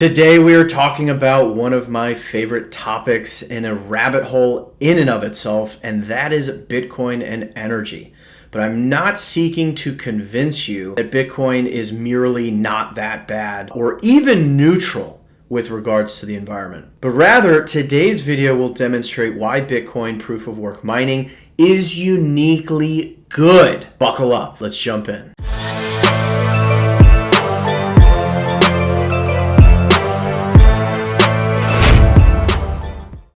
Today we are talking about one of my favorite topics in a rabbit hole in and of itself, and that is Bitcoin and energy. But I'm not seeking to convince you that Bitcoin is merely not that bad or even neutral with regards to the environment. But rather, today's video will demonstrate why Bitcoin proof of work mining is uniquely good. Buckle up, let's jump in.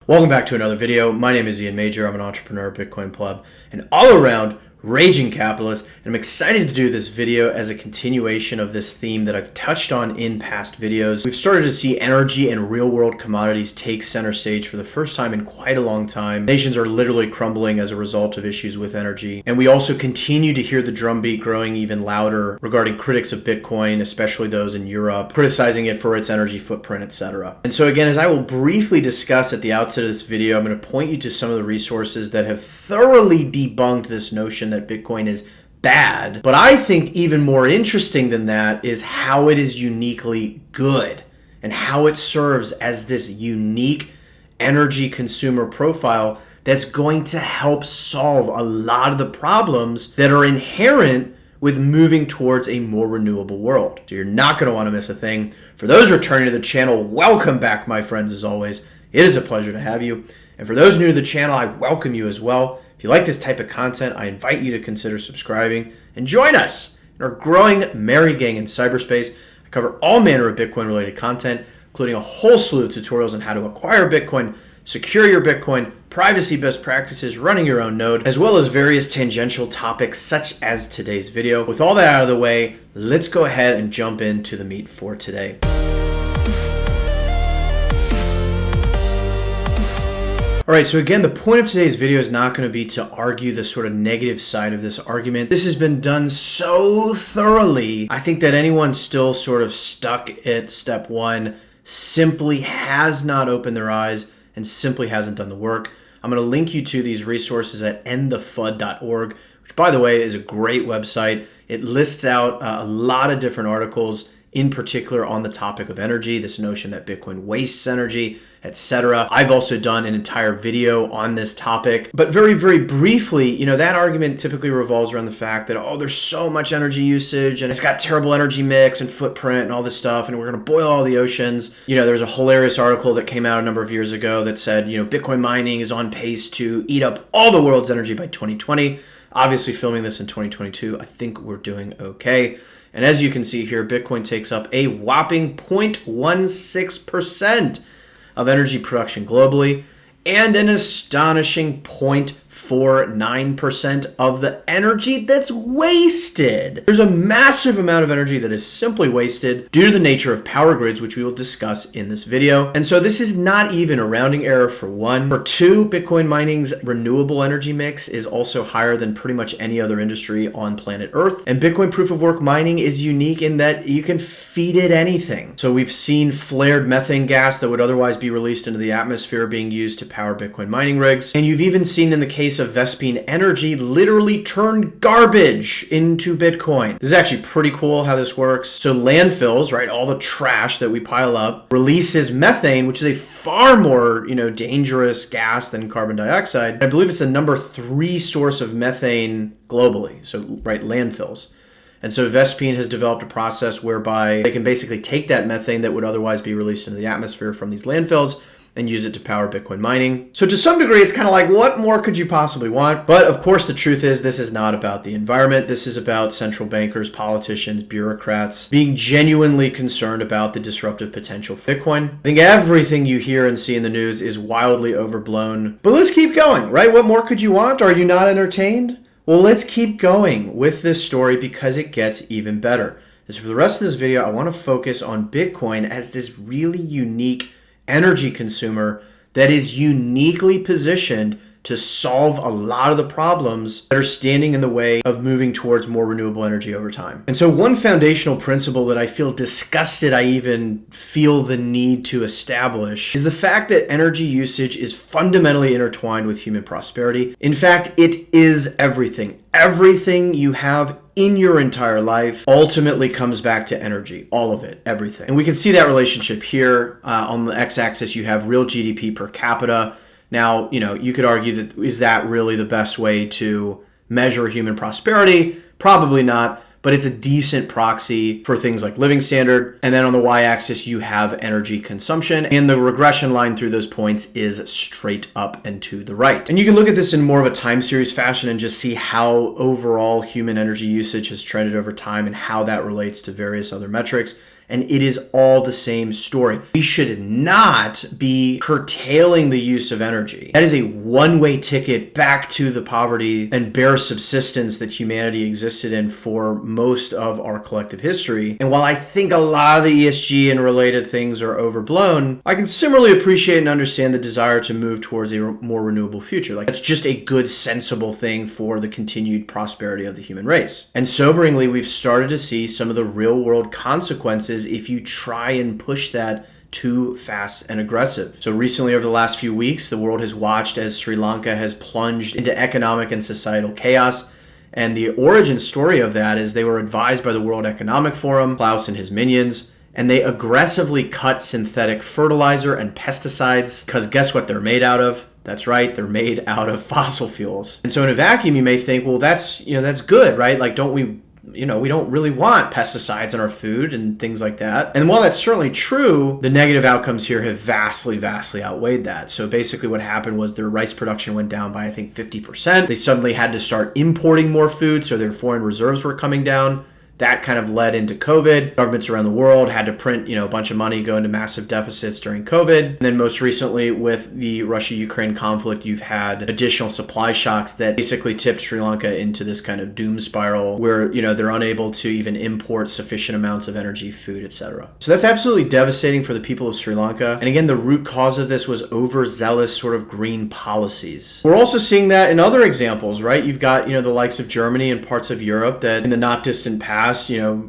Welcome back to another video. My name is Ian Major. I'm an entrepreneur, Bitcoin pleb, and all-around raging capitalist. And I'm excited to do this video as a continuation of this theme that I've touched on in past videos. We've started to see energy and real-world commodities take center stage for the first time in quite a long time. Nations are literally crumbling as a result of issues with energy. And we also continue to hear the drumbeat growing even louder regarding critics of Bitcoin, especially those in Europe, criticizing it for its energy footprint, etc. And so again, as I will briefly discuss at the outset of this video, I'm going to point you to some of the resources that have thoroughly debunked this notion that Bitcoin is bad. But I think even more interesting than that is how it is uniquely good and how it serves as this unique energy consumer profile that's going to help solve a lot of the problems that are inherent with moving towards a more renewable world. So you're not going to want to miss a thing. For those returning to the channel, welcome back, my friends, as always. It is a pleasure to have you. And for those new to the channel, I welcome you as well. If you like this type of content, I invite you to consider subscribing and join us in our growing merry gang in cyberspace. I cover all manner of Bitcoin related content, including a whole slew of tutorials on how to acquire Bitcoin, secure your Bitcoin, privacy best practices, running your own node, as well as various tangential topics such as today's video. With all that out of the way, let's go ahead and jump into the meat for today. All right, so again, the point of today's video is not going to be to argue the sort of negative side of this argument. This has been done so thoroughly. I think that anyone still sort of stuck at step one simply has not opened their eyes and simply hasn't done the work. I'm going to link you to these resources at endthefud.org, which, by the way, is a great website. It lists out a lot of different articles, in particular on the topic of energy, this notion that Bitcoin wastes energy, etc. I've also done an entire video on this topic. But very, very briefly, that argument typically revolves around the fact that, oh, there's so much energy usage and it's got terrible energy mix and footprint and all this stuff, and we're going to boil all the oceans. There's a hilarious article that came out a number of years ago that said, Bitcoin mining is on pace to eat up all the world's energy by 2020. Obviously, filming this in 2022, I think we're doing okay. And as you can see here, Bitcoin takes up a whopping 0.16% of energy production globally and an astonishing 0.49% of the energy that's wasted. There's a massive amount of energy that is simply wasted due to the nature of power grids, which we will discuss in this video. And so this is not even a rounding error for one. For two, Bitcoin mining's renewable energy mix is also higher than pretty much any other industry on planet Earth. And Bitcoin proof of work mining is unique in that you can feed it anything. So we've seen flared methane gas that would otherwise be released into the atmosphere being used to power Bitcoin mining rigs. And you've even seen in the case of Vespine Energy literally turn garbage into Bitcoin. This is actually pretty cool how this works. So landfills, right, all the trash that we pile up, releases methane, which is a far more, dangerous gas than carbon dioxide. I believe it's the number 3 source of methane globally. So, right, landfills. And so Vespine has developed a process whereby they can basically take that methane that would otherwise be released into the atmosphere from these landfills and use it to power Bitcoin mining. So to some degree, it's kind of like, what more could you possibly want? But of course, the truth is this is not about the environment. This is about central bankers, politicians, bureaucrats being genuinely concerned about the disruptive potential of Bitcoin. I think everything you hear and see in the news is wildly overblown. But let's keep going, right? What more could you want? Are you not entertained? Well, let's keep going with this story because it gets even better. So for the rest of this video, I want to focus on Bitcoin as this really unique energy consumer that is uniquely positioned to solve a lot of the problems that are standing in the way of moving towards more renewable energy over time. And so one foundational principle that I feel disgusted I even feel the need to establish is the fact that energy usage is fundamentally intertwined with human prosperity. In fact, it is everything. Everything you have in your entire life ultimately comes back to energy, all of it, everything. And we can see that relationship here. On the x-axis, you have real GDP per capita. Now, you could argue that is that really the best way to measure human prosperity? Probably not, but it's a decent proxy for things like living standard. And then on the y-axis, you have energy consumption, and the regression line through those points is straight up and to the right. And you can look at this in more of a time series fashion and just see how overall human energy usage has trended over time and how that relates to various other metrics. And it is all the same story. We should not be curtailing the use of energy. That is a one-way ticket back to the poverty and bare subsistence that humanity existed in for most of our collective history. And while I think a lot of the ESG and related things are overblown, I can similarly appreciate and understand the desire to move towards a more renewable future. Like, that's just a good, sensible thing for the continued prosperity of the human race. And soberingly, we've started to see some of the real-world consequences if you try and push that too fast and aggressive. So recently, over the last few weeks, the world has watched as Sri Lanka has plunged into economic and societal chaos. And the origin story of that is they were advised by the World Economic Forum, Klaus and his minions, and they aggressively cut synthetic fertilizer and pesticides because guess what they're made out of? That's right, they're made out of fossil fuels. And so in a vacuum, you may think, well, that's good, right? Like, we don't really want pesticides in our food and things like that. And while that's certainly true, the negative outcomes here have vastly, vastly outweighed that. So basically what happened was their rice production went down by, I think, 50%. They suddenly had to start importing more food, so their foreign reserves were coming down. That kind of led into COVID. Governments around the world had to print, a bunch of money, go into massive deficits during COVID. And then most recently with the Russia-Ukraine conflict, you've had additional supply shocks that basically tipped Sri Lanka into this kind of doom spiral where, they're unable to even import sufficient amounts of energy, food, etc. So that's absolutely devastating for the people of Sri Lanka. And again, the root cause of this was overzealous sort of green policies. We're also seeing that in other examples, right? You've got, the likes of Germany and parts of Europe that in the not distant past,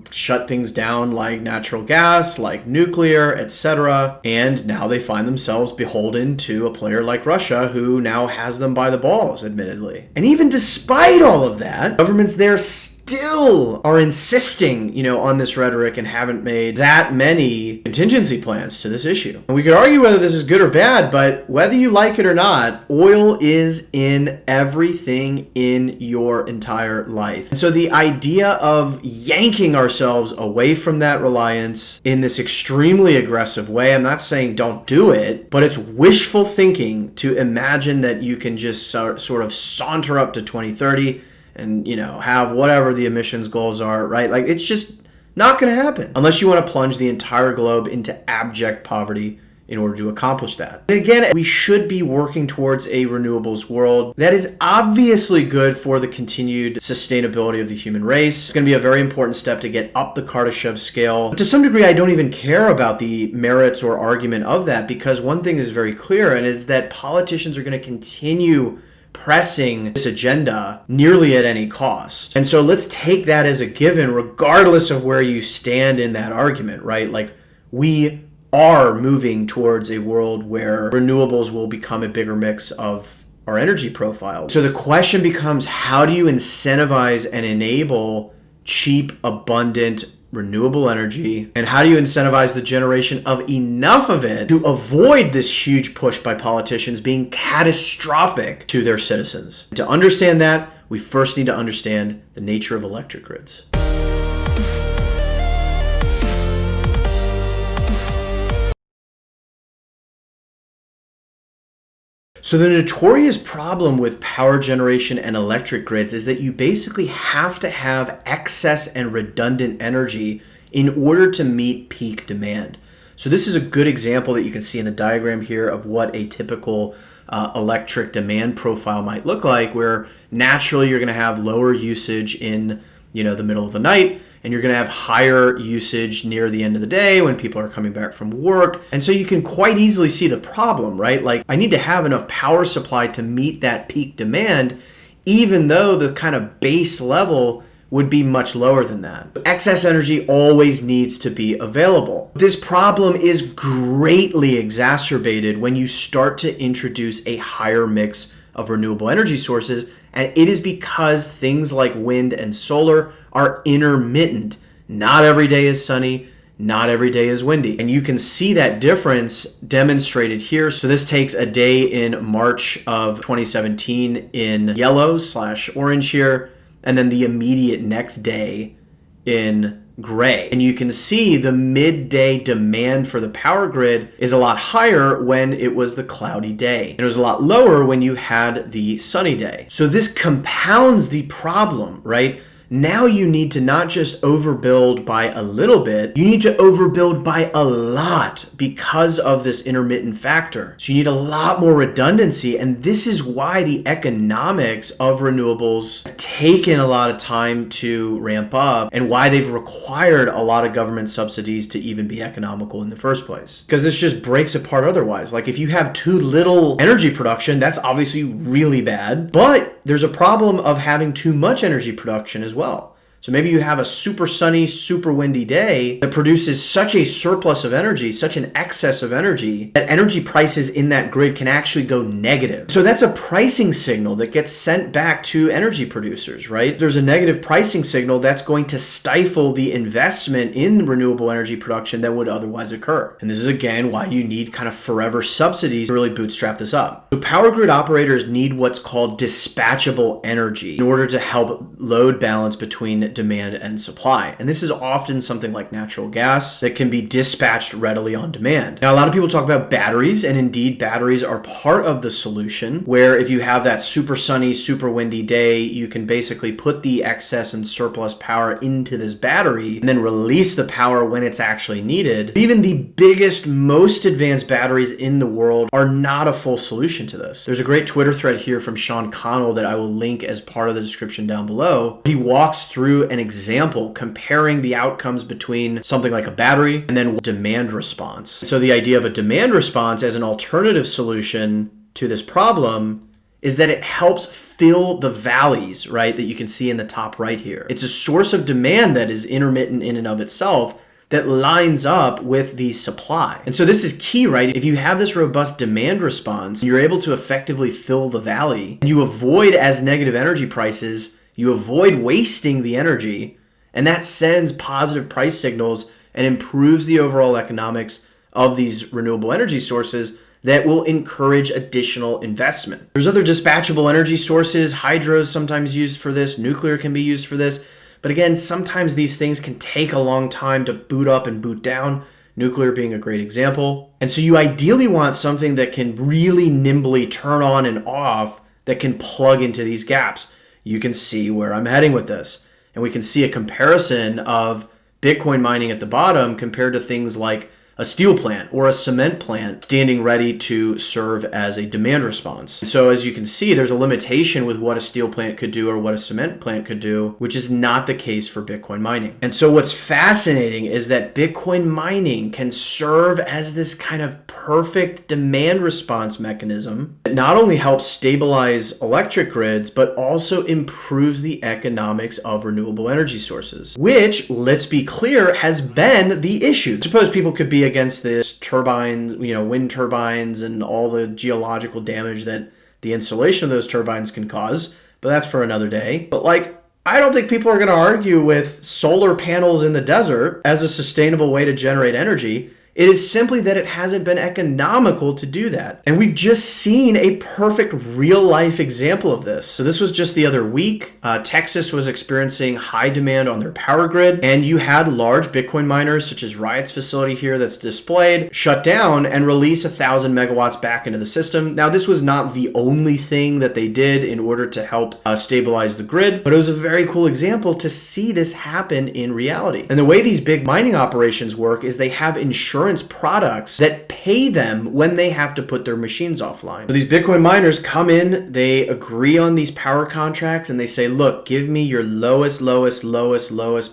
shut things down like natural gas, like nuclear, etc. And now they find themselves beholden to a player like Russia, who now has them by the balls, admittedly. And even despite all of that, governments there still are insisting, on this rhetoric and haven't made that many contingency plans to this issue. And we could argue whether this is good or bad, but whether you like it or not, oil is in everything in your entire life. And so the idea of yanking ourselves away from that reliance in this extremely aggressive way, I'm not saying don't do it, but it's wishful thinking to imagine that you can just sort of saunter up to 2030 and, have whatever the emissions goals are, right? Like, it's just not going to happen unless you want to plunge the entire globe into abject poverty in order to accomplish that. And again, we should be working towards a renewables world that is obviously good for the continued sustainability of the human race. It's going to be a very important step to get up the Kardashev scale. But to some degree, I don't even care about the merits or argument of that, because one thing is very clear, and is that politicians are going to continue pressing this agenda nearly at any cost. And so let's take that as a given, regardless of where you stand in that argument, right? Like, we are moving towards a world where renewables will become a bigger mix of our energy profile. So the question becomes, how do you incentivize and enable cheap, abundant, renewable energy? And how do you incentivize the generation of enough of it to avoid this huge push by politicians being catastrophic to their citizens? To understand that, we first need to understand the nature of electric grids. So the notorious problem with power generation and electric grids is that you basically have to have excess and redundant energy in order to meet peak demand. So this is a good example that you can see in the diagram here of what a typical electric demand profile might look like, where naturally you're going to have lower usage in the middle of the night, and you're going to have higher usage near the end of the day when people are coming back from work. And so you can quite easily see the problem, right? Like, I need to have enough power supply to meet that peak demand, even though the kind of base level would be much lower than that. Excess energy always needs to be available. This problem is greatly exacerbated when you start to introduce a higher mix of renewable energy sources, and it is because things like wind and solar are intermittent. Not every day is sunny. Not every day is windy. And you can see that difference demonstrated here. So this takes a day in March of 2017 in yellow/orange here, and then the immediate next day in gray. And you can see the midday demand for the power grid is a lot higher when it was the cloudy day. And it was a lot lower when you had the sunny day. So this compounds the problem, right? Now you need to not just overbuild by a little bit, you need to overbuild by a lot because of this intermittent factor. So you need a lot more redundancy, and this is why the economics of renewables have taken a lot of time to ramp up and why they've required a lot of government subsidies to even be economical in the first place. Because this just breaks apart otherwise. Like if you have too little energy production, that's obviously really bad, but there's a problem of having too much energy production as well. So maybe you have a super sunny, super windy day that produces such a surplus of energy, such an excess of energy, that energy prices in that grid can actually go negative. So that's a pricing signal that gets sent back to energy producers, right? There's a negative pricing signal that's going to stifle the investment in renewable energy production that would otherwise occur. And this is again why you need kind of forever subsidies to really bootstrap this up. So power grid operators need what's called dispatchable energy in order to help load balance between demand and supply. And this is often something like natural gas that can be dispatched readily on demand. Now, a lot of people talk about batteries, and indeed batteries are part of the solution, where if you have that super sunny, super windy day, you can basically put the excess and surplus power into this battery and then release the power when it's actually needed. Even the biggest, most advanced batteries in the world are not a full solution to this. There's a great Twitter thread here from Sean Connell that I will link as part of the description down below. He walks through an example comparing the outcomes between something like a battery and then demand response. So the idea of a demand response as an alternative solution to this problem is that it helps fill the valleys, right, that you can see in the top right here. It's a source of demand that is intermittent in and of itself that lines up with the supply. And so this is key, right? If you have this robust demand response, you're able to effectively fill the valley, and you avoid as negative energy prices, you avoid wasting the energy, and that sends positive price signals and improves the overall economics of these renewable energy sources that will encourage additional investment. There's other dispatchable energy sources. Hydro is sometimes used for this. Nuclear can be used for this. But again, sometimes these things can take a long time to boot up and boot down, nuclear being a great example. And so you ideally want something that can really nimbly turn on and off, that can plug into these gaps. You can see where I'm heading with this. And we can see a comparison of Bitcoin mining at the bottom compared to things like a steel plant or a cement plant standing ready to serve as a demand response. So as you can see, there's a limitation with what a steel plant could do or what a cement plant could do, which is not the case for Bitcoin mining. And so what's fascinating is that Bitcoin mining can serve as this kind of perfect demand response mechanism that not only helps stabilize electric grids, but also improves the economics of renewable energy sources, which, let's be clear, has been the issue. Suppose people could be against this turbines, wind turbines and all the geological damage that the installation of those turbines can cause, but that's for another day. But I don't think people are going to argue with solar panels in the desert as a sustainable way to generate energy. It is simply that it hasn't been economical to do that. And we've just seen a perfect real-life example of this. So this was just the other week. Texas was experiencing high demand on their power grid, and you had large Bitcoin miners, such as Riot's facility here that's displayed, shut down and release 1,000 megawatts back into the system. Now, this was not the only thing that they did in order to help stabilize the grid, but it was a very cool example to see this happen in reality. And the way these big mining operations work is they have insurance products that pay them when they have to put their machines offline. So these Bitcoin miners come in, they agree on these power contracts, and they say, look, give me your lowest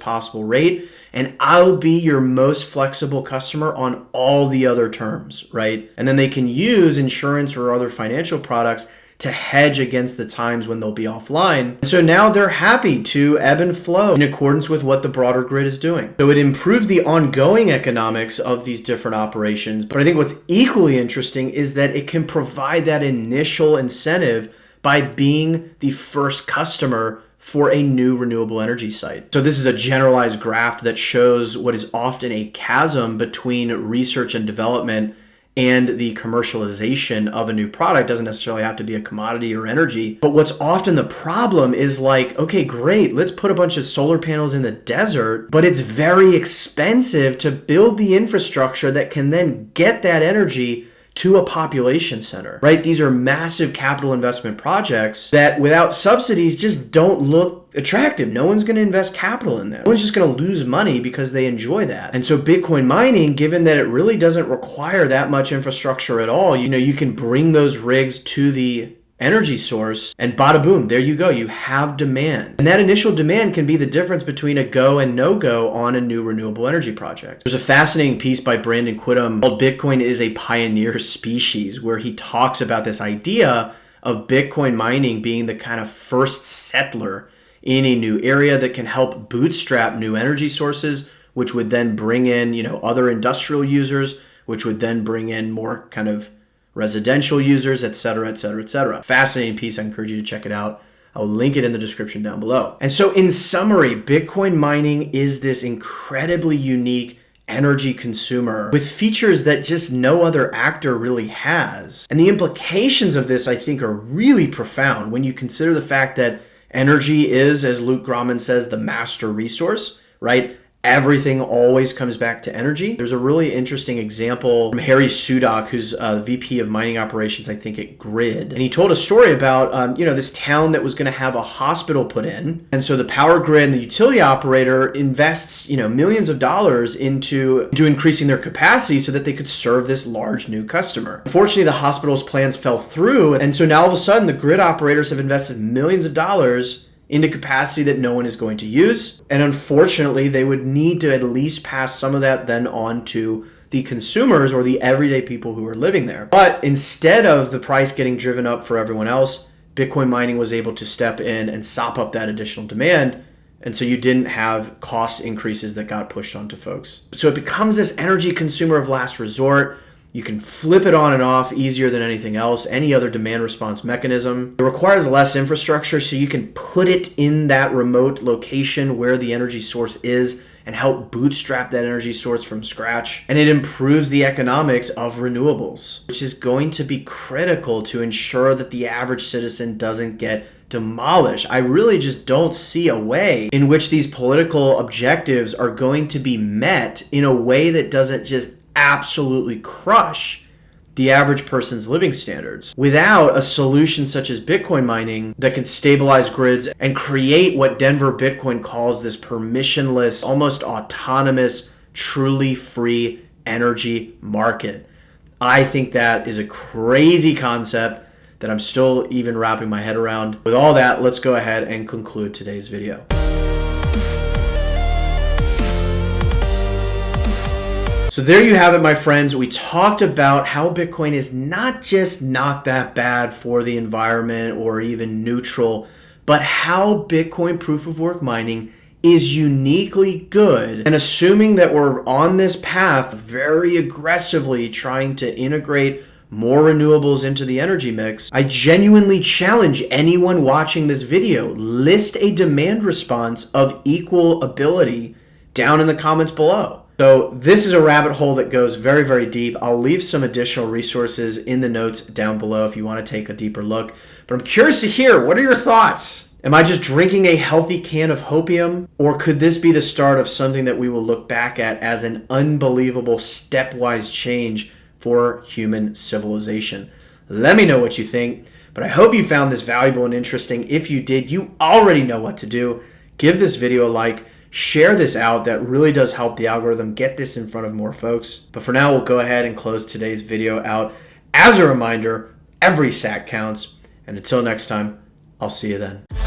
possible rate, and I'll be your most flexible customer on all the other terms, right? And then they can use insurance or other financial products to hedge against the times when they'll be offline. So now they're happy to ebb and flow in accordance with what the broader grid is doing. So it improves the ongoing economics of these different operations. But I think what's equally interesting is that it can provide that initial incentive by being the first customer for a new renewable energy site. So this is a generalized graph that shows what is often a chasm between research and development and the commercialization of a new product. Doesn't necessarily have to be a commodity or energy. But what's often the problem is like, okay, great, let's put a bunch of solar panels in the desert, but it's very expensive to build the infrastructure that can then get that energy to a population center, right? These are massive capital investment projects that without subsidies just don't look attractive. No one's going to invest capital in them. No one's just going to lose money because they enjoy that. And so Bitcoin mining, given that it really doesn't require that much infrastructure at all, you can bring those rigs to the energy source and bada boom, there you go. You have demand. And that initial demand can be the difference between a go and no go on a new renewable energy project. There's a fascinating piece by Brandon Quittem called Bitcoin is a Pioneer Species, where he talks about this idea of Bitcoin mining being the kind of first settler in a new area that can help bootstrap new energy sources, which would then bring in, other industrial users, which would then bring in more kind of residential users, et cetera, et cetera, et cetera. Fascinating piece. I encourage you to check it out. I'll link it in the description down below. And so in summary, Bitcoin mining is this incredibly unique energy consumer with features that just no other actor really has. And the implications of this, I think, are really profound when you consider the fact that energy is, as Luke Gromman says, the master resource, right? Everything always comes back to energy. There's a really interesting example from Harry Sudak, who's VP of mining operations, I think, at Grid. And he told a story about, this town that was going to have a hospital put in. And so the power grid and the utility operator invests, millions of dollars into increasing their capacity so that they could serve this large new customer. Unfortunately, the hospital's plans fell through. And so now all of a sudden, the grid operators have invested millions of dollars into capacity that no one is going to use. And unfortunately, they would need to at least pass some of that then on to the consumers or the everyday people who are living there. But instead of the price getting driven up for everyone else, Bitcoin mining was able to step in and sop up that additional demand. And so you didn't have cost increases that got pushed onto folks. So it becomes this energy consumer of last resort. You can flip it on and off easier than anything else, any other demand response mechanism. It requires less infrastructure, so you can put it in that remote location where the energy source is and help bootstrap that energy source from scratch. And it improves the economics of renewables, which is going to be critical to ensure that the average citizen doesn't get demolished. I really just don't see a way in which these political objectives are going to be met in a way that doesn't just absolutely crush the average person's living standards without a solution such as Bitcoin mining that can stabilize grids and create what Denver Bitcoin calls this permissionless, almost autonomous, truly free energy market. I think that is a crazy concept that I'm still even wrapping my head around. With all that, let's go ahead and conclude today's video. So there you have it, my friends. We talked about how Bitcoin is not just not that bad for the environment or even neutral, but how Bitcoin proof of work mining is uniquely good. And assuming that we're on this path very aggressively trying to integrate more renewables into the energy mix, I genuinely challenge anyone watching this video, list a demand response of equal ability down in the comments below. So this is a rabbit hole that goes very, very deep. I'll leave some additional resources in the notes down below if you want to take a deeper look. But I'm curious to hear, what are your thoughts? Am I just drinking a healthy can of hopium? Or could this be the start of something that we will look back at as an unbelievable stepwise change for human civilization? Let me know what you think. But I hope you found this valuable and interesting. If you did, you already know what to do. Give this video a like. Share this out. That really does help the algorithm get this in front of more folks. But for now, we'll go ahead and close today's video out. As a reminder, every sack counts. And until next time, I'll see you then.